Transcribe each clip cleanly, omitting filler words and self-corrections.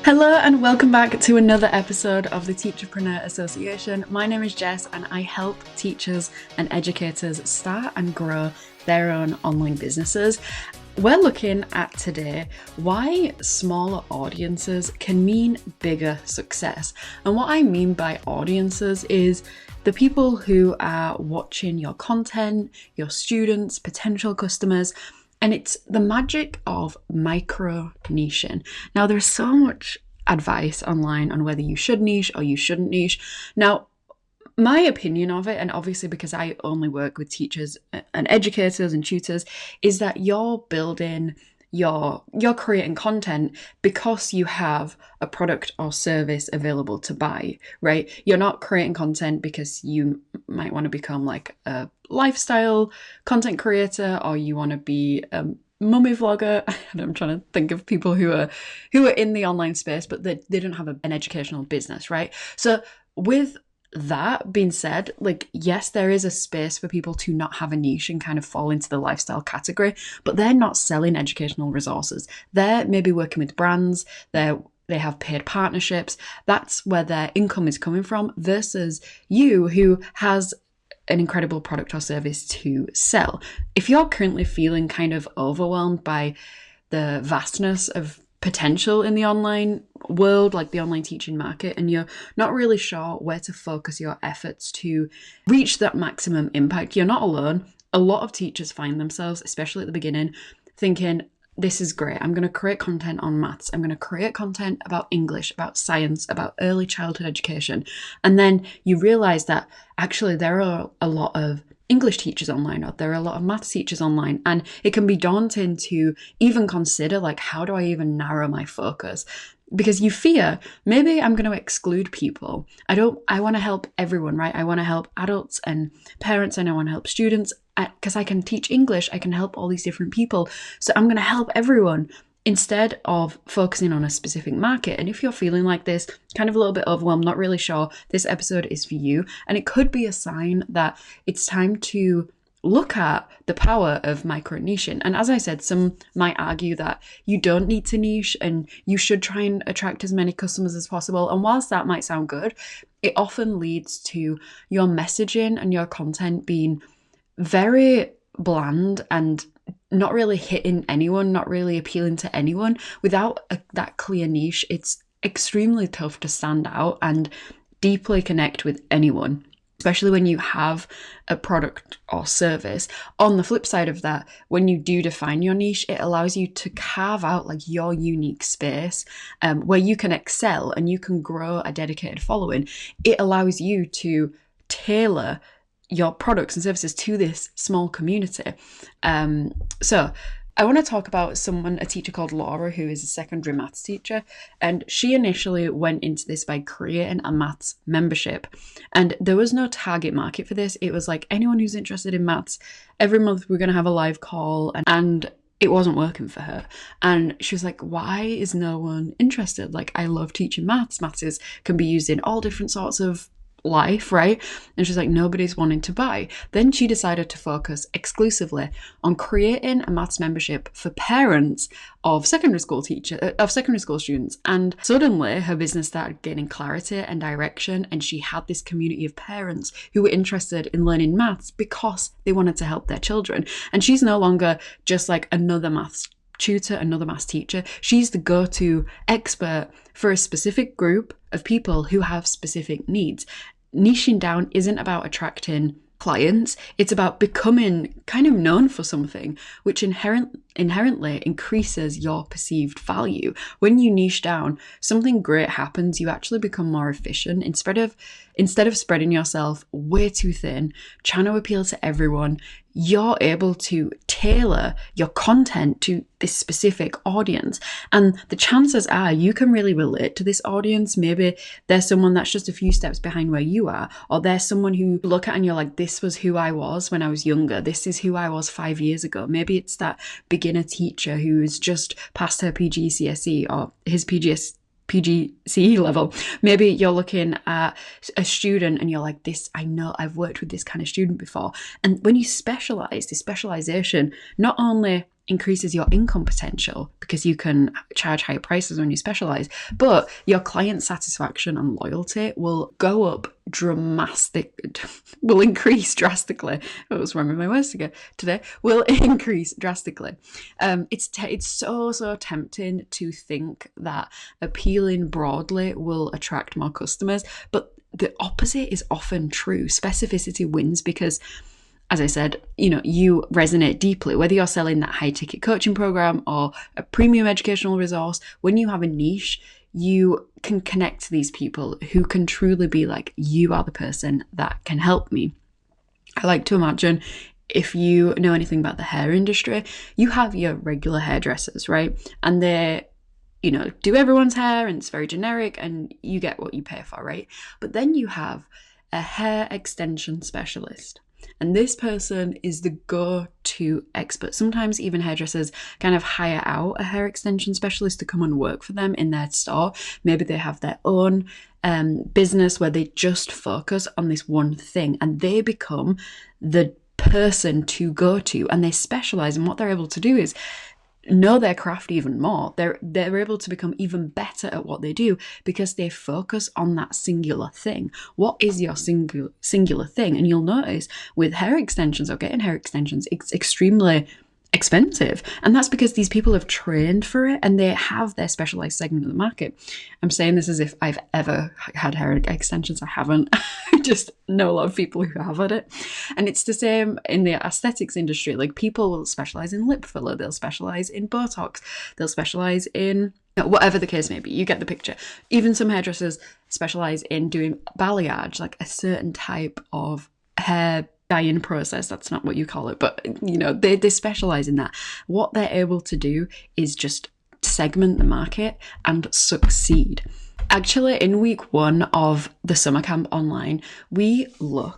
Hello and welcome back to another episode of the Teacherpreneur Association. My name is Jess and I help teachers and educators start and grow their own online businesses. We're looking at today why smaller audiences can mean bigger success. And what I mean by audiences is the people who are watching your content, your students, potential customers. And it's the magic of micro niching. Now, there's so much advice online on whether you should niche or you shouldn't niche. Now, my opinion of it, and obviously because I only work with teachers and educators and tutors, is that you're creating content because you have a product or service available to buy, right? You're not creating content because you might want to become like a lifestyle content creator or you want to be a mummy vlogger. I'm trying to think of people who are in the online space, but they don't have an educational business, right? So with that being said, like, yes, there is a space for people to not have a niche and kind of fall into the lifestyle category, but they're not selling educational resources. They're maybe working with brands, they have paid partnerships. That's where their income is coming from versus you who has an incredible product or service to sell. If you're currently feeling kind of overwhelmed by the vastness of potential in the online world, like the online teaching market, and you're not really sure where to focus your efforts to reach that maximum impact, you're not alone. A lot of teachers find themselves, especially at the beginning, thinking, this is great. I'm going to create content on maths. I'm going to create content about English, about science, about early childhood education. And then you realize that actually there are a lot of English teachers online, or there are a lot of maths teachers online, and it can be daunting to even consider, like, how do I even narrow my focus? Because you fear, maybe I'm going to exclude people. I want to help everyone, right? I want to help adults and parents, and I want to help students because I can teach English. I can help all these different people. So I'm going to help everyone instead of focusing on a specific market. And if you're feeling like this, kind of a little bit overwhelmed, not really sure, this episode is for you. And it could be a sign that it's time to look at the power of micro niching. And as I said, some might argue that you don't need to niche and you should try and attract as many customers as possible. And whilst that might sound good, it often leads to your messaging and your content being very bland and not really hitting anyone, not really appealing to anyone. Without that clear niche, it's extremely tough to stand out and deeply connect with anyone, especially when you have a product or service. On the flip side of that, when you do define your niche, it allows you to carve out like your unique space where you can excel and you can grow a dedicated following. It allows you to tailor your products and services to this small community. So I want to talk about a teacher called Laura, who is a secondary maths teacher. And she initially went into this by creating a maths membership. And there was no target market for this. It was like anyone who's interested in maths, every month we're going to have a live call. And it wasn't working for her. And she was like, why is no one interested? Like, I love teaching maths. Maths can be used in all different sorts of life, right? And she's like, nobody's wanting to buy. Then she decided to focus exclusively on creating a maths membership for parents of secondary school students. And suddenly her business started gaining clarity and direction, and she had this community of parents who were interested in learning maths because they wanted to help their children. And she's no longer just like another maths tutor, another maths teacher. She's the go-to expert for a specific group of people who have specific needs. Niching down isn't about attracting clients, it's about becoming kind of known for something, which inherently increases your perceived value. When you niche down, something great happens. You actually become more efficient. Instead of spreading yourself way too thin, trying to appeal to everyone, you're able to tailor your content to this specific audience. And the chances are you can really relate to this audience. Maybe there's someone that's just a few steps behind where you are, or there's someone who you look at and you're like, this was who I was when I was younger. This is who I was 5 years ago. Maybe it's that beginner teacher who's just passed her PGCSE or his PGCE level. Maybe you're looking at a student and you're like, this, I know I've worked with this kind of student before. And when you specialize, this specialization not only increases your income potential because you can charge higher prices when you specialize, but your client satisfaction and loyalty will go up will increase drastically. What was wrong with my words today? Will increase drastically. It's so tempting to think that appealing broadly will attract more customers, but the opposite is often true. Specificity wins because, as I said, you resonate deeply, whether you're selling that high ticket coaching program or a premium educational resource. When you have a niche, you can connect to these people who can truly be like, you are the person that can help me. I like to imagine, if you know anything about the hair industry, you have your regular hairdressers, right? And they do everyone's hair and it's very generic and you get what you pay for, right? But then you have a hair extension specialist. And this person is the go-to expert. Sometimes even hairdressers kind of hire out a hair extension specialist to come and work for them in their store. Maybe they have their own business where they just focus on this one thing and they become the person to go to, and they specialize. And what they're able to do is know their craft even more. They're able to become even better at what they do because they focus on that singular thing. What is your singular thing? And you'll notice with hair extensions or getting hair extensions, it's extremely expensive. And that's because these people have trained for it and they have their specialized segment of the market. I'm saying this as if I've ever had hair extensions. I haven't. I just know a lot of people who have had it. And it's the same in the aesthetics industry. Like, people will specialize in lip filler, they'll specialize in Botox, they'll specialize in whatever the case may be. You get the picture. Even some hairdressers specialize in doing balayage, like a certain type of hair dye-in process. That's not what you call it, but they specialize in that. What they're able to do is just segment the market and succeed. Actually, in week 1 of the summer camp online, we go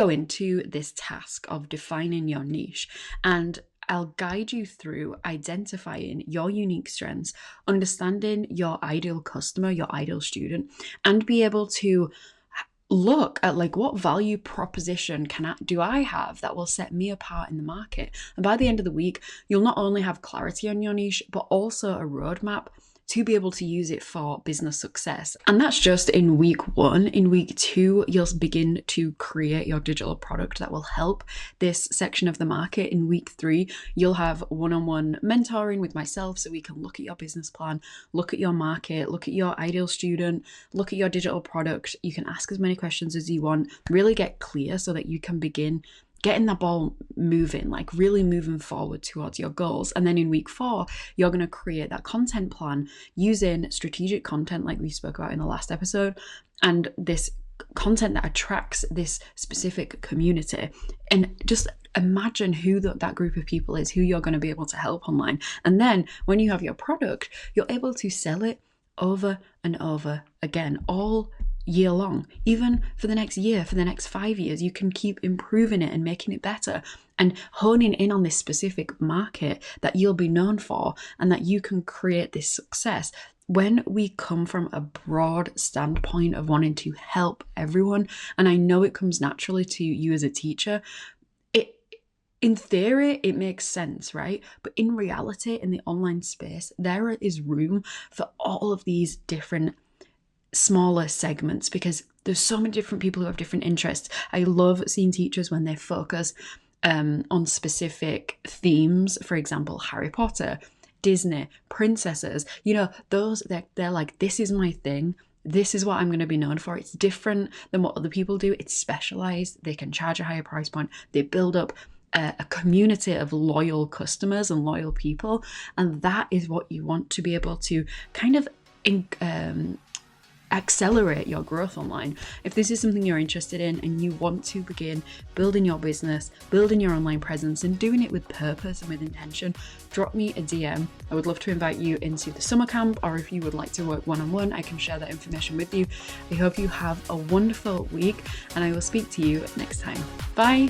into this task of defining your niche, and I'll guide you through identifying your unique strengths, understanding your ideal customer, your ideal student, and be able to look at like, what value proposition do I have that will set me apart in the market? And by the end of the week, you'll not only have clarity on your niche, but also a roadmap to be able to use it for business success. And that's just in week 1. In week 2, you'll begin to create your digital product that will help this section of the market. In week 3, you'll have one-on-one mentoring with myself so we can look at your business plan, look at your market, look at your ideal student, look at your digital product. You can ask as many questions as you want, really get clear so that you can begin getting the ball moving, like really moving forward towards your goals. And then in week 4, you're going to create that content plan using strategic content like we spoke about in the last episode, and this content that attracts this specific community. And just imagine who that group of people is, who you're going to be able to help online. And then when you have your product, you're able to sell it over and over again, all year long. Even for the next year, for the next 5 years, you can keep improving it and making it better and honing in on this specific market that you'll be known for, and that you can create this success. When we come from a broad standpoint of wanting to help everyone, and I know it comes naturally to you as a teacher, in theory, it makes sense, right? But in reality, in the online space, there is room for all of these different smaller segments because there's so many different people who have different interests. I love seeing teachers when they focus on specific themes. For example, Harry Potter, Disney, princesses, they're like, this is my thing. This is what I'm going to be known for. It's different than what other people do. It's specialized. They can charge a higher price point. They build up a community of loyal customers and loyal people. And that is what you want to be able to kind of accelerate your growth online. If this is something you're interested in and you want to begin building your business, building your online presence and doing it with purpose and with intention, drop me a DM. I would love to invite you into the summer camp, or if you would like to work one-on-one, I can share that information with you. I hope you have a wonderful week and I will speak to you next time. Bye.